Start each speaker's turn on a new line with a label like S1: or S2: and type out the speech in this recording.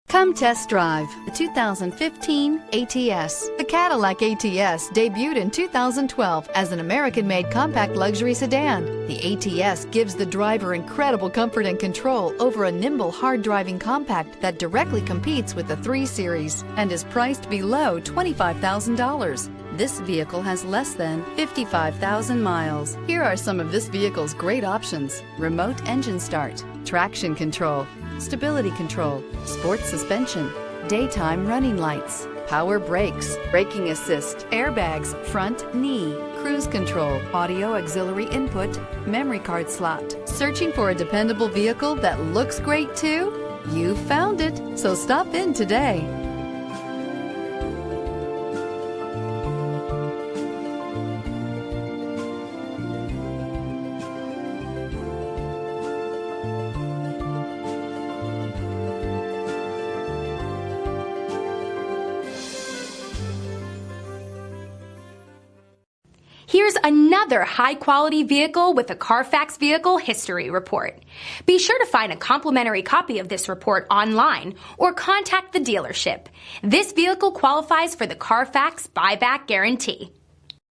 S1: Come test drive the 2015 ATS. The Cadillac ATS debuted in 2012 as an American-made compact luxury sedan. The ATS gives the driver incredible comfort and control over a nimble, hard-driving compact that directly competes with the 3 Series and is priced below $25,000. This vehicle has less than 55,000 miles. Here are some of this vehicle's great options: remote engine start, traction control, stability control, sports suspension, daytime running lights, power brakes, braking assist, airbags, front knee, cruise control, audio auxiliary input, memory card slot. Searching for a dependable vehicle that looks great too? You found it, so stop in today.
S2: Here's another high-quality vehicle with a Carfax Vehicle History Report. Be sure to find a complimentary copy of this report online or contact the dealership. This vehicle qualifies for the Carfax Buyback Guarantee.